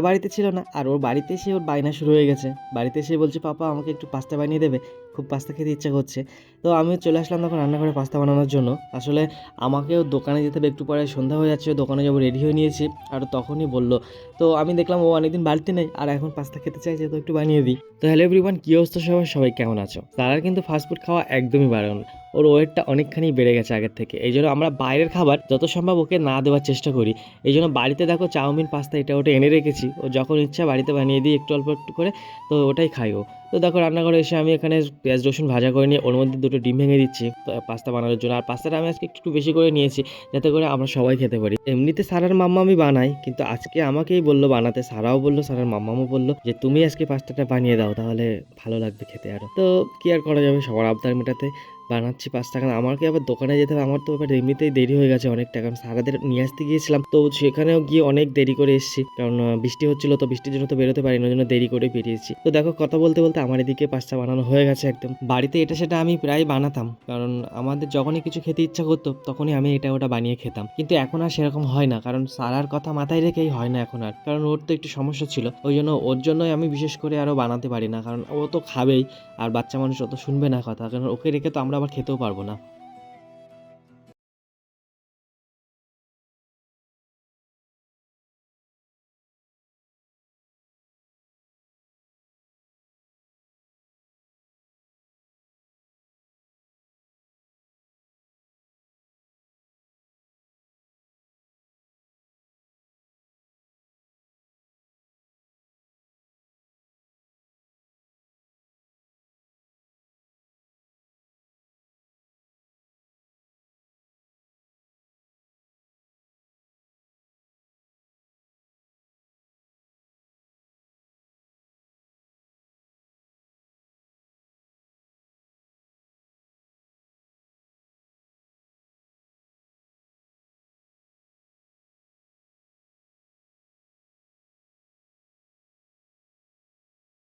বাড়িতে ছিল না, আর ওর বাড়িতে এসে ওর বায়না শুরু হয়ে গেছে। বাড়িতে এসে বলছে, পাপা আমাকে একটু পাস্তা বানিয়ে দেবে, খুব পাস্তা খেতে ইচ্ছা করছে। তো আমিও চলে আসলাম তখন রান্নাঘরে পাস্তা বানানোর জন্য। আসলে আমাকেও দোকানে যেতে হবে, একটু পরে সন্ধ্যা হয়ে যাচ্ছে, দোকানে যাবো, রেডি হয়ে নিয়েছি। আর তখনই বললো, তো আমি দেখলাম ও অনেকদিন বাড়িতে নেই আর এখন পাস্তা খেতে চাইছে, তো একটু বানিয়ে দিই। তো হ্যালো এভরিওয়ান, কী অবস্থা সবাই, সবাই কেমন আছো? তারা কিন্তু ফাস্টফুড খাওয়া একদমই বারণ। ওর ওয়েটটা অনেকখানি বেড়ে গেছে আগের থেকে, এই জন্য আমরা বাইরের খাবার যত সম্ভব ওকে না দেওয়ার চেষ্টা করি। এই জন্য বাড়িতে দেখো চাউমিন, পাস্তা এটা ওটা এনে রেখেছি, ও যখন ইচ্ছা বাড়িতে বানিয়ে দিই একটু অল্প একটু করে, তো ওটাই খাই ও। তো দেখো রান্নাঘরে এসে আমি এখানে পেঁয়াজ রসুন ভাজা করে নিয়ে ওর মধ্যে দুটো ডিম ভেঙে দিচ্ছি পাস্তা বানানোর জন্য। আর পাস্তাটা আমি আজকে একটু বেশি করে নিয়েছি যাতে করে আমরা সবাই খেতে পারি। এমনিতে সারার মাম্মা আমি বানাই, কিন্তু আজকে আমাকেই বললো বানাতে। সারাও বললো, সারার মাম্মামও বললো যে তুমি আজকে পাস্তাটা বানিয়ে দাও, তাহলে ভালো লাগবে খেতে আরও। তো কি আর করা যাবে, সবার আবদার মেটাতে বানাচ্ছি পাস্তা। কারণ আমাকে আবার দোকানে যেতে হবে, আমার তো এবার এমনিতেই দেরি হয়ে গেছে অনেকটা, কারণ সারাদের নিয়ে আসতে গিয়েছিলাম, তো সেখানেও গিয়ে অনেক দেরি করে এসেছি, কারণ বৃষ্টি হচ্ছিল, তো বৃষ্টির জন্য তো বেরোতে পারিনি, ওই জন্য দেরি করে বেরিয়েছি। তো দেখো কথা বলতে বলতে আমার এদিকে পাস্তা বানানো হয়ে গেছে একদম। বাড়িতে এটা সেটা আমি প্রায় বানাতাম, কারণ আমাদের যখনই কিছু খেতে ইচ্ছা করতো তখনই আমি এটা ওটা বানিয়ে খেতাম। কিন্তু এখন আর সেরকম হয় না, কারণ সারার কথা মাথায় রেখেই হয় না এখন আর, কারণ ওর তো একটু সমস্যা ছিল, ওই জন্য ওর জন্যই আমি বিশেষ করে আরও বানাতে পারি না, কারণ ও তো খাবেই, আর বাচ্চা মানুষ অত শুনবে না কথা, কারণ ওকে রেখে তো আমরা আবার খেতেও পারবো না।